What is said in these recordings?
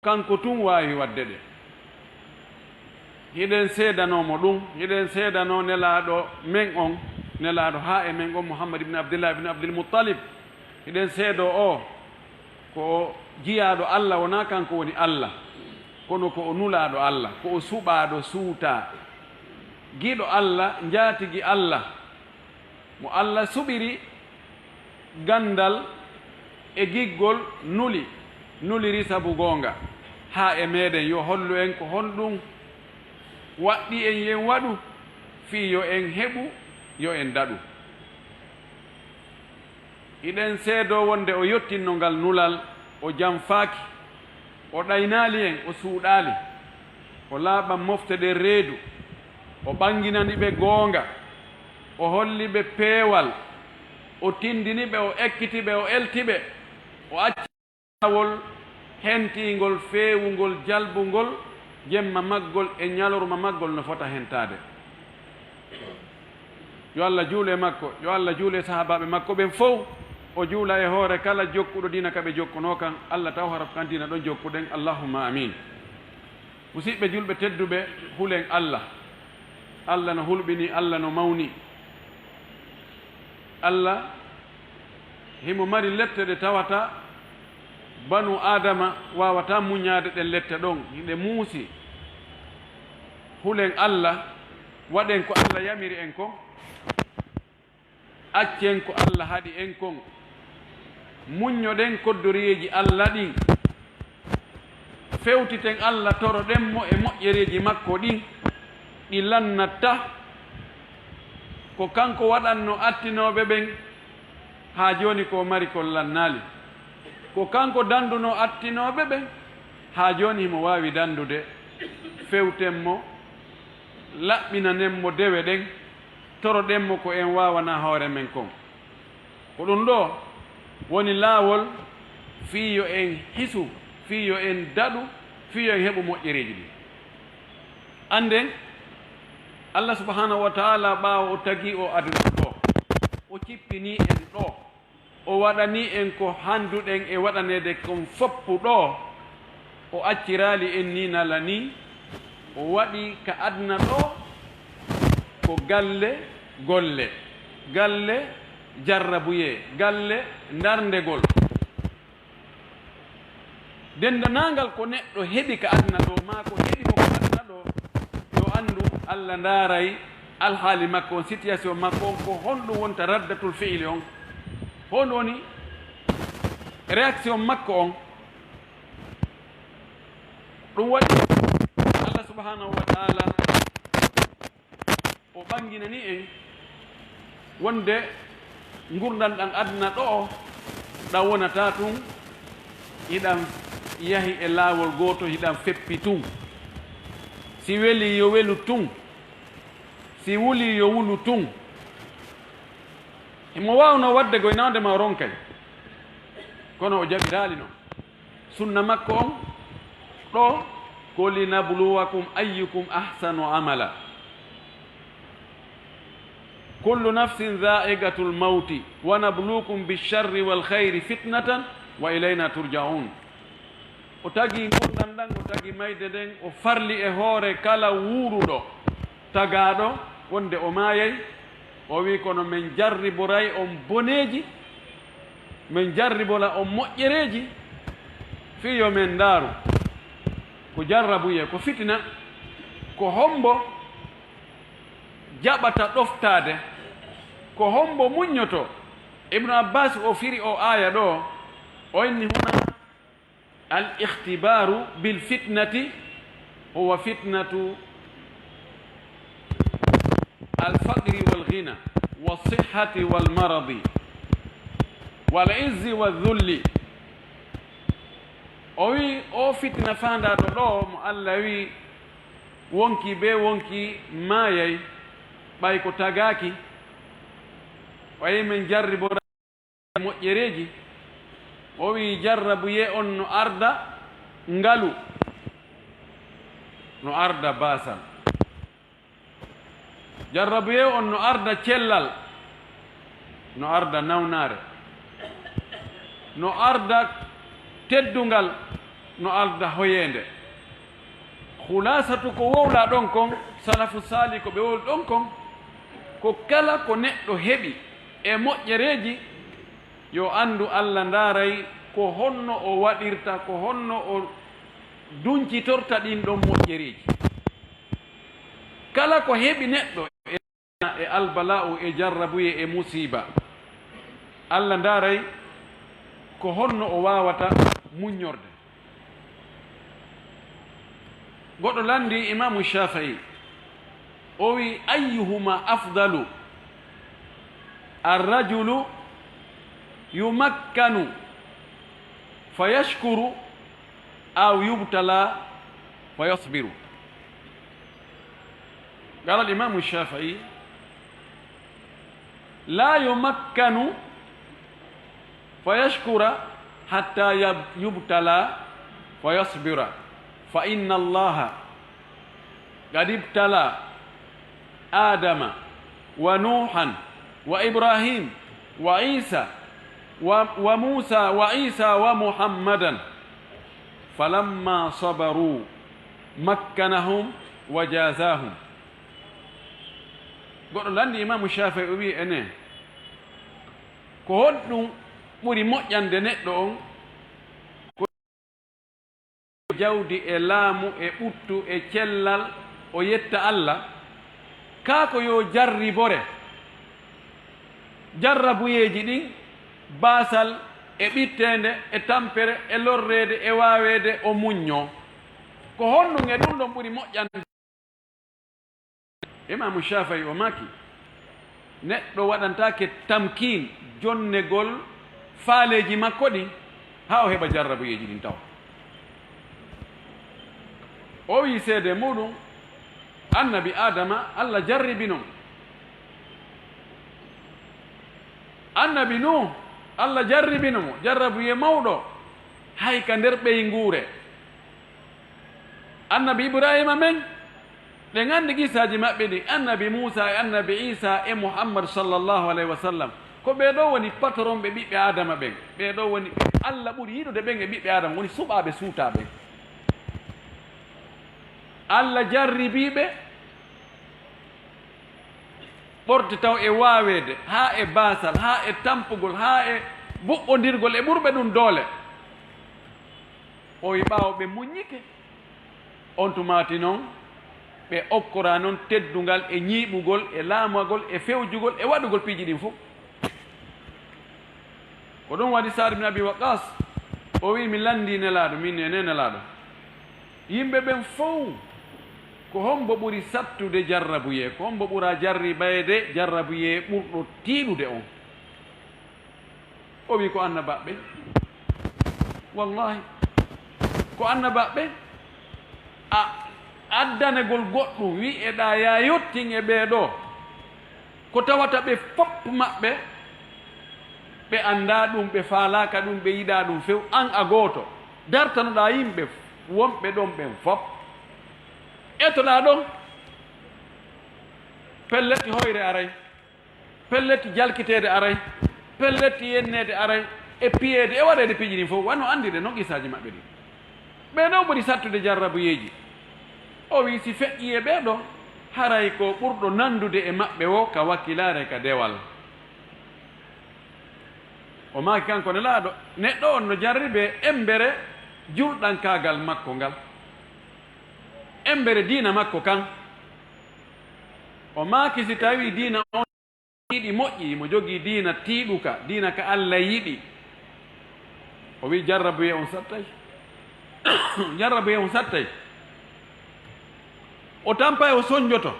kanko tun waawi wadde ɗe hiɗen seedanomo ɗum hiɗen seedano nelaaɗo men on nelaaɗo haa e men on mouhammad ibne abdillah ibne abdilmoutalib hiɗen seedo o ko o jiyaaɗo allah wonaa kanko woni allah kono ko o nulaaɗo allah ko o suɓaaɗo suutaa giɗo allah njaatigi allah mo allah suɓiri gandal e giggol nuliri sabu goonga haa e meeɗen yo hollu en ko honɗum waɗɗi en yen waɗu fii yo en heɓu yo en daɗu iɗen seedo wonde o yottinno ngal nulal o jamfaaki o ɗaynaali en o suuɗaali o laaɓan mofte ɗen reedu o ɓanginani ɓe goonga o holli ɓe peewal o tindini ɓe o ekkiti ɓe o elti ɓe o accawol hentingol feewugol jalbugol jemma maggol e ñalorma maggol no fota hentade yo allah juule makko yo allah juule sahabaɓe makko ɓen fof o juula e hoore kala jokkuɗo dina kaɓe jokkuno kan allah taw haraf kan dina ɗon jokkuɗen allahumma amin musidɓe julɓe tedduɓe hulen allah allah no hulɓini allah no mawni allah himo mari lette ɗe tawata banu adama wawata muñade ɗen lette ɗon hiɗe muusi hulen allah waɗen ko allah yamiri en kon accen ko allah haɗi en kon muññoɗen koddoriyeji allah ɗin fewtiten allah toroɗenmo e moƴƴereji makko ɗin ɗi lannatta ko kanko waɗanno attinoɓe ɓen haa joni ko mari kon lannaali ko kanko danduno attinoɓe ɓen haa joni himo wawi dandude fewtenmo laɓɓinanenmo dewe ɗen toroɗenmo ko en wawana hoore men kon ko ɗum ɗo woni laawol fiyo en hisu fiyo en daɗu fiyo en heɓu moƴƴereji ɗi anden allah subhanahu wa taala ɓaawo o tagi o aduna ɗo o cippini en ɗo o waɗani en ko handuɗen e waɗanede kon foppu ɗo o accirali en ni nala ni o waɗi ka aduna ɗo ko galle golle galle jarrabuye galle darndegol dendanangal ko neɗɗo heɓi ka aduna ɗo ma ko heɓimo ko aduna ɗo yo andu allah ndaaray alhaali makko on situation makko on ko honɗum wonta raddatul fiili on honɗum woni réaction makko on ɗum waɗi allah subhanahu wa taala o ɓanginani en wonde gurdal ɗan aduna ɗo ɗan wonata tun hiɗan yahi e laawol gooto hiɗan feppi tun si weli yo welu tun si wuli yo wulu tun imo wawno wadde goye nawdema ronkay kono o jaɓirali noon sunna makko on ɗo ko linabluwakum ayyukum ahsanu amala kullu nafsin dha'iqatu lmawti wa nabluukum bilsharri walkhayri fitnatan wa ilayna turja'un o tagi gurɗan ɗan o tagi mayde ɗen o farli e hoore kala wuuruɗo tagaɗo wonde o maayay o wi kono min jarriboray on boneeji min jarribola on moƴƴereeji fiyo men ndaaru ko jarrabuye ko fitina ko hombo jaɓata ɗoftaade ko hombo muññoto ibnu abbas o firi o aya ɗo o inni huna al ihtibaru bil fitnati huwa fitnatu alfaqri walghina walsihati walmaradi walizzi waldulli o wi o fitna fandaɗo ɗo mo allah wi wonki be wonki maayay ɓay ko tagaaki o yi min jarribora moƴƴereji o wi jarrabuye on no arda ngalu no arda basal jarrabuye on no arda cellal no arda nawnare no arda teddungal no alda hoyende khulasatu ko wowla ɗon kon salafu sali ko ɓe wowli ɗon kon ko kala ko neɗɗo heɓi e moƴƴereji yo andu Allah ndaray ko honno o waɗirta ko honno o duncitorta ɗin ɗon moƴƴereji kala ko heɓi neɗɗo e albala'u e jarrabuye e musiba Allah ndaray ko honno o wawata muñorde goɗɗo landi imamu Shafi'i o wi ayyuhuma afdalu arrajulu yumakkanu fayashkuru aw yubtala fayasbiru قال الإمام الشافعي لا يمكن فيشكر حتى يبتلى فيصبر فإن الله قد ابتلى آدم ونوحا وإبراهيم وعيسى وموسى وعيسى ومحمدا فلما صبروا مكنهم وجازاهم goɗɗo landi imamu Shafi'i o wi ene ko honɗum ɓuri moƴƴande neɗɗo on ko jawdi e laamu e ɓuttu e cellal o yetta Allah kaa ko yo jarribore jarrabuyeji ɗin baasal e ɓittende e tampere e lorrede e waawede o muñño ko honɗum e ɗum ɗon ɓuri moƴƴande imamu Shafi'i o maki neɗɗo waɗantake tamkin jonnegol faaleji makko ɗin ha o heɓa jarrabuyeji ɗin taw o wi seede muɗum annabi adama Allah jarribi non annabi nuh Allah jarribino mo jarrabuye mawɗo hay ka nder ɓeynguure annabi ibrahima men ɓe gandi gisaji maɓɓe ɗi annabi Musa e annabi Isa e Muhammad sallllahu alayhi wa sallam ko ɓeɗo woni patron ɓe ɓiɓɓe adama ɓen ɓeɗo woni Allah ɓuuri yiɗude ɓen e ɓiɓɓe adama woni suɓaɓe suutaɓe Allah jarribiɓe ɓorde taw e waawede ha e basal ha e tampugol ha e buɓɓodirgol e ɓurɓe ɗum doole o wi ɓaawo ɓe muññike on tumati noon ɓe okkora noon teddungal e ñiiɓugol e laamagol e fewjugol e waɗugol piiji ɗin fof ko ɗum waɗi Sa'd ibn Abi Waqqas o wi mi landi nelaaɗo min ene nelaaɗo yimɓe ɓen fof ko hombo ɓuri sattude jarrabuye ko hombo ɓura jarribayde jarrabuye ɓurɗo tiiɗude on o wi ko annabaɓe wallahi ko annabaɓe a addanegol goɗɗum wi'eɗa ya yottin e ɓeeɗo ko tawata ɓe fopp maɓɓe ɓe annda ɗum ɓe faalaka ɗum ɓe yiɗa ɗum few an a gooto dartanoɗa yimɓe wonɓe ɗon ɓen fopp etoɗa ɗon pelletti hoyre aray pelletti jalkitede aray pelletti yennede aray e piyeede e waɗede piiji ɗin fof wanno andide noon qisaji maɓɓe ɗin ɓeɗo ɓuri sattude jarrabuyeji o wi si feƴƴi e ɓeeɗo haray ko ɓurɗo nandude e maɓɓe o ka wakkilare ka dewal o maaki kanko ne laaɗo neɗɗo on no jarribe embere julɗankagal makko ngal embere diina makko kan o maaki si tawi diina on yiɗi moƴƴi mo jogii diina tiiɗuka diina ka Allah yiɗi o wi jarrabuye on sattay jarrabuye on sattay o tampa o soñjoto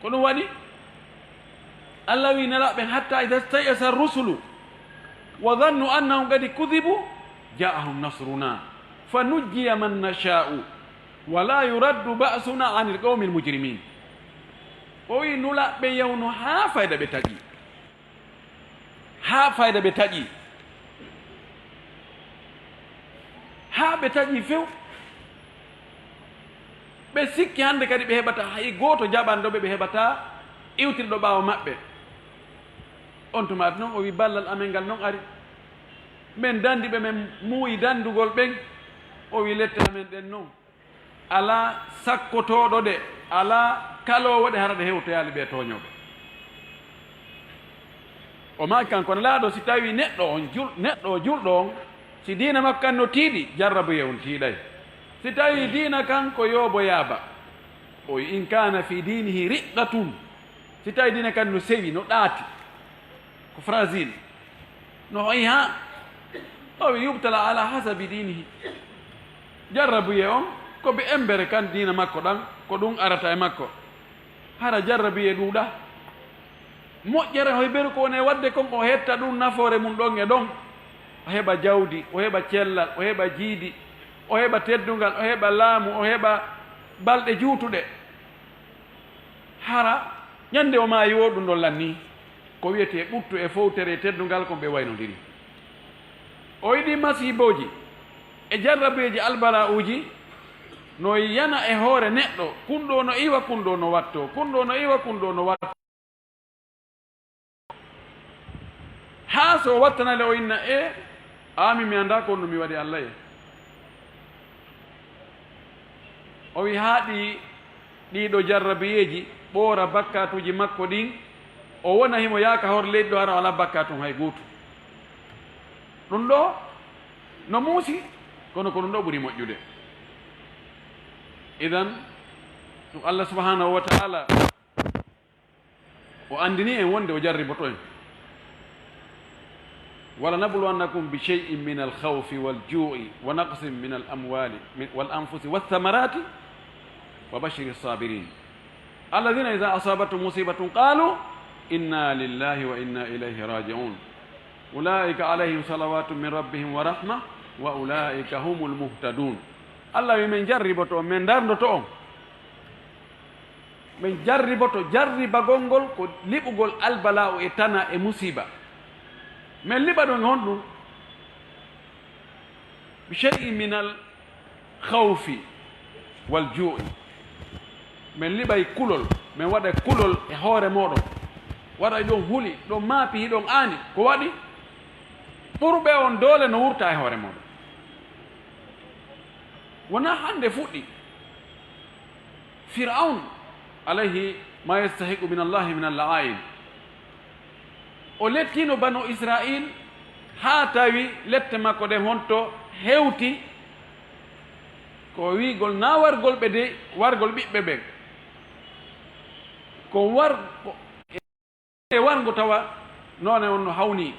ko ɗum waɗi Allah wi nelaɓe hatta ida stayasa rusulu wa dhannu annahum qad kudibu ja'ahum nasruna fa nujjiya man nasha'u wa la yuraddu ba'suna 'anil qawmil mujrimin o wi nulaɓe yawno ha fayda ɓe taƴi ha fayda ɓe taƴi ha ɓe taƴi few ɓe sikki hande kadi ɓe heɓata hay gooto jaɓanɗoɓe ɓe heɓata iwtirɗo ɓaawo maɓɓe on tumati noon o wi ballal amen ngal noon ari men dandiɓe men muuyi dandugol ɓen o wi lette amen ɗen noon ala sakkotoɗo ɗe ala kalowo ɗe hara ɗe hewtoyaali ɓe toñoɓe o maki kanko ne laaɗo si tawi neɗɗo o julɗo on si diina makko kan no tiiɗi jarrabuye on tiiɗay si tawi diina kan ko yoobo yaaba o in kana fi dinihi riqqatun si tawi diina kan no sewi no ɗaati ko fragile no hoyi ha o wi yubtala ala hasabi dinihi jarrabuye on ko ɓe embere kan diina makko ɗan ko ɗum arata e makko hara jarrabuye ɗuuɗa moƴƴere hoye ɓeru ko woni wadde kon o hetta ɗum nafoore mum ɗon e ɗon o heɓa jawdi o heɓa cellal o heɓa jiidi o heɓa teddungal o heɓa laamu o heɓa balɗe juutuɗe hara ñande o maayi wo ɗum ɗon lanni ko wiyete ɓuttu e fowtere e teddungal kon ɓe waynodiri o yiɗi masiboji e jarrabuyeji albala uji no yana e hoore neɗɗo kunɗo no iwa kunɗo no watto kunɗo no iwa kunɗo no watto haa so wattanale o inna ami mi anda ko no mi waɗi allah e o wi haa ɗiɗo jarrabiyeji ɓoora bakkatuji makko ɗin o wona himo yaaka hoore leydi ɗo hara ala bakkatum hay gootu ɗum ɗo no muusi kono ko ɗum ɗo ɓuri moƴƴude idan ɗum allah subhanahu wa taala o andini en wonde o jarriboto en wala nabluwannakum bi cheyin min alkhawfi waljui wa naqsin min alamwali walanfusi walthamarati wa bashiri sabirin alladina ida asabatum musibatun qalu inna lillahi wa inna ilayhi rajiun ulaika alayhim salawatu min rabbihim wa rahma wa ulaika humul muhtadun allah wi min jarriboto on min dardoto on min jarriboto jarribagol ngol ko liɓugol albala o e tana e musiba min liɓa ɗon honɗum bi cheyin min al khawfi wal ju'i min liɓay kulol min waɗa kulol e hoore moɗon waɗa ɗon huli ɗon maapi hiɗon aani ko waɗi ɓurɓe on doole no wurta e hoore moɗon wona hande fuɗɗi firaun alayhi ma yastahiqu min allahi min alla'ain o lettino banu israil haa tawi lette makko ɗen honto hewti ko wiigol na wargol ɓe de wargol ɓiɓɓe ɓen ko e wargo tawa noone on no hawni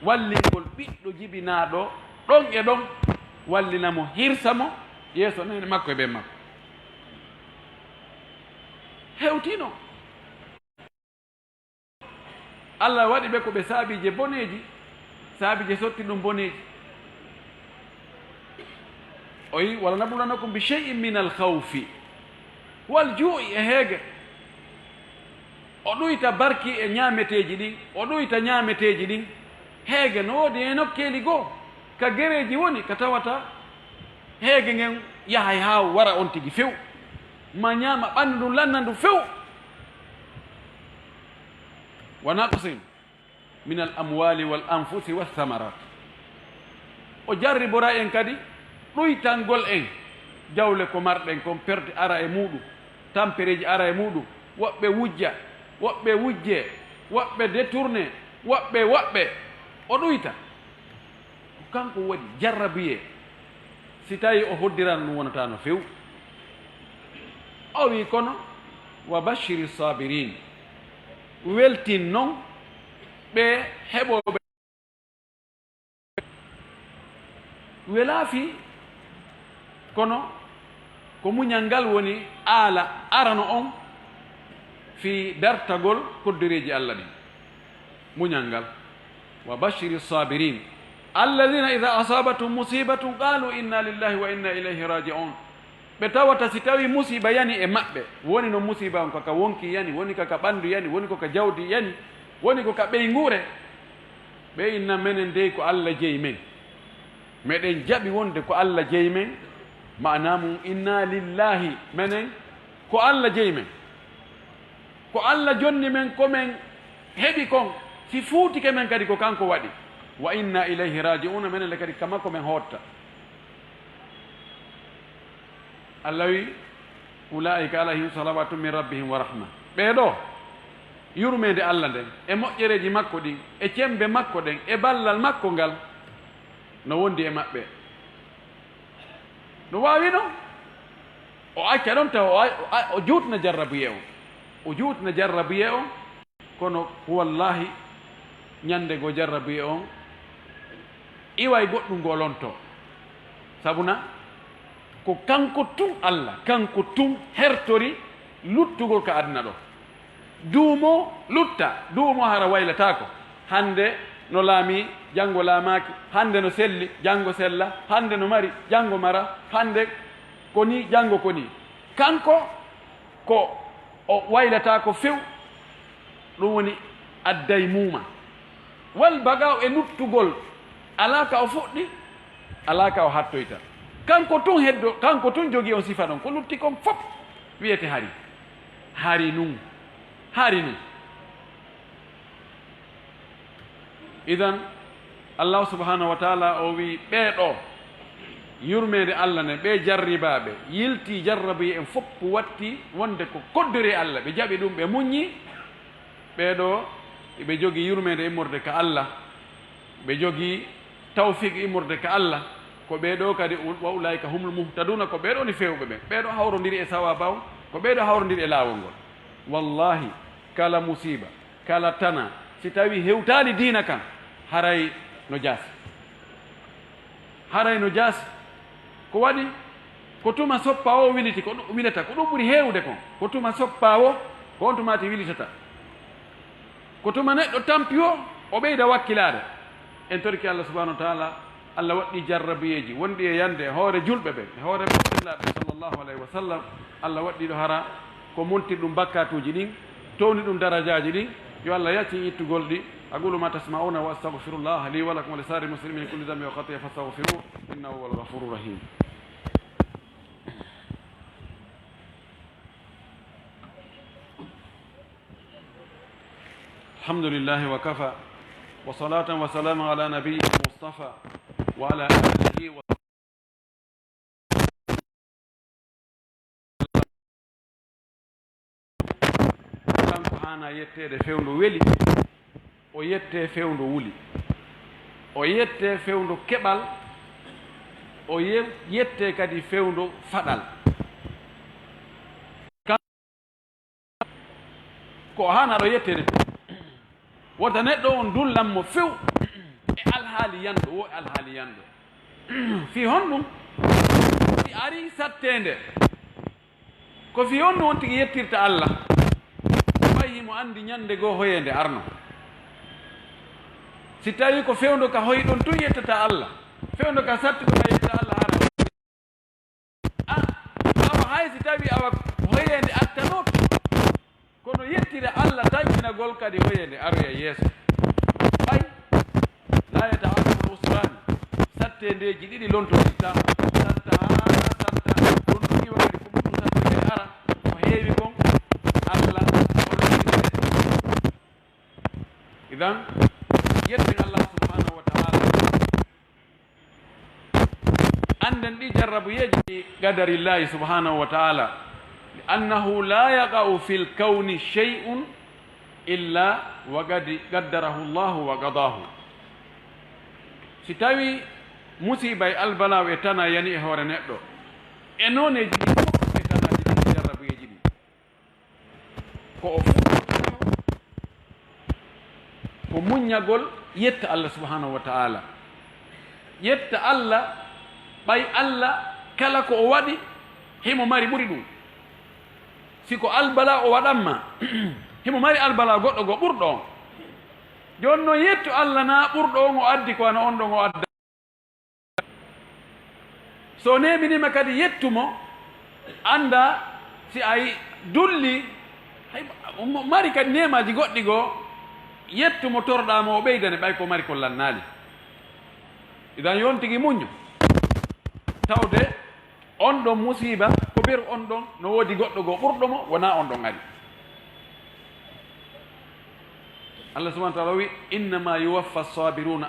wallingol ɓiɗɗo jibinaaɗo ɗon e ɗon wallinamo hirsamo yeeso nene makko e ɓen makko hewtino allah waɗi ɓe ko ɓe saabije boneji saabije sotti ɗum boneji o yi wala nabulanakum bi cheyin min alkhawfi wal ju'i e heege o ɗuyta barki e ñaameteji ɗin o ɗuyta ñaameteji ɗin heege no woodi e nokkeeli goo ka gereji woni ka tawata heege ngen yahay haa wara on tigi few ma ñaama ɓanndu ndun lanna ndu few wa naqsin min al amwali wal anfusi walthamarat o jarribora en kadi ɗuytangol en jawle ko marɗen kon perde ara e muɗum tampereji ara e muɗum woɓɓe wujja woɓɓe wujje woɓɓe détourné woɓɓe o ɗuyta ko kanko waɗi jarrabiye si tawi o hoddiran ɗum wonata no few o wi kono wa bashiri sabirin weltin noon ɓe heɓoɓe welaafi kono ko muñal ngal woni aala arano on fi dartagol koddereji allah ɗin muñal ngal wa bashiri sabirin alladina ida asabatum musibatum qalu inna lillahi wa inna ilayhi raji'un ɓe tawata si tawi musiba yani e maɓɓe woni no musiba on kaka wonki yani woni kaka ɓandu yani woni koka jawdi yani woni koka ɓeygure ɓe inna menen dey ko allah jeyi men meɗen jaɓi wonde ko allah jeyi men mana mum inna lillahi menen ko allah jeyi men ko allah jonni men komin heɓi kon si fuutike men kadi ko kanko waɗi wa inna ilayhi raji'una menen le kadi kamako men hotta allah wi ulaika alayhim salawatu min rabbihim wa rahma ɓeeɗo yurmede allah nden e moƴƴereji makko ɗin e cembe makko ɗen e ballal makko ngal no wondi e maɓɓe no wawi no o acca ɗon taw o juutna jarrabuye o juutna jarrabuye o kono wallahi ñande go jarrabuye on iway goɗɗum ngolonto sabuna ko kanko tun allah kanko tun hertori luttugol ka aduna ɗo duumo lutta duumo hara waylatako hande no laami janngo laamaki hande no selli janngo sella hande no mari janngo mara hande koni janngo koni kanko ko o waylata ko few ɗum woni adday muuma wal bagaw e luttugol ala ka o fuɗɗi ala ka o hattoyta kanko tun heddo kanko tun jogii on sifa ɗon ko lutti kon fof wiyete hari nun idan allah subhanahu wa taala o wi ɓeeɗo yurmede allah ne ɓe jarribaɓe yilti jarrabuye en fof ko watti wonde ko koddori allah ɓe jaɓi ɗum ɓe muññi ɓeeɗo ɓe jogii yurmede immorde ka allah ɓe jogii tawfiq immorde ka allah ko ɓeeɗo kadi wa ulaika humul muhtaduna ko ɓeeɗo ni fewɓe ɓe ɓeeɗo hawrodiri e sawabaw ko ɓeeɗo hawrodiri e laawol ngol wallahi kala musiba kala tana si tawi hewtali diina kan haray no jaasi ko waɗi ko tuma soppa o wiliti ko wilata ko ɗum ɓuri heewde kon ko tuma soppa o ko on tumati wilitata ko tuma neɗɗo tampi o ɓeyda wakkilade en torki allah subahanahu wa taala allah waɗɗi jarrabuyeji wonɗi e yande hoore julɓe ɓe hoore ɓellaɓe sallllahu alayhi wa sallam allah waɗɗi ɗo hara ko montir ɗum bakkatuji ɗin towni ɗum darajaji ɗin yo allah yacci ittugol ɗi aqulu ma tasma'una wa astaghfirullah li wa lakum wa li sa'iril muslimin min kulli dhanbin wa khati'atin fastaghfiruhu innahu huwal ghafurur rahim alhamdulillahi wa kafa wa salatan wa salaman ala nabiyyina mustafa wa ala alihi wa kanko hana yettede fewndu weli o yette fewndu wuli o yette fewndu keɓal o yette kadi fewndu faɗal ko hana ɗo yettede wonta neɗɗo on dullanmo few e alhaali yanɗo wo alhaali yanɗo fi honɗum si ari sattende ko fi honɗum on tigi yettirta allah mo andi ñande goo hoyende arno si tawi ko fewndo ka hoy ɗon tun yettata allah fewndo ka sattuɗo ka yettata allah hara awa hay si tawi awa hoyende attanoto kono yettira allah taƴƴinagol kadi hoyende aroya yeeso ay la yataalamu usrani sattendeji ɗiɗi lontoɗitta satta ha satta ɗon ɗuɗiwa kadi ko ɗum sattede ara ko heewi kon allah idan yetten allah subhanahu wa taala anden ɗi jarrabuyeji ɗi gadarillahi subhanahu wa taala li annahu la yaqa'u fi lkawni shey'un illa wa gadi gaddarahu llahu wa gadahu si tawi musiba e albalaw e tana yani e hoore neɗɗo e nooneji ɗi fof e tanaji ɗi jarrabuyeji ɗi ko o ko muññagol yetta allah subhanahu wa taala yetta allah ɓay allah kala ko o waɗi himo mari ɓuri ɗum siko albala o waɗanma himo mari albala goɗɗo go ɓurɗo on joni noon yettu allah na ɓurɗo on o addi ko ana on ɗon o adda so neminima kadi yettumo anda si a dulli mari kadi nemaji goɗɗi goo yettumo torɗama o ɓeydane ɓay ko mari ko lannali idan yon tigui muñño tawde on ɗon musiba ko ɓeru on ɗon no woodi goɗɗo goo ɓurɗomo wona on ɗon ari allah subahana taala wi innama yuwaffa sabiruna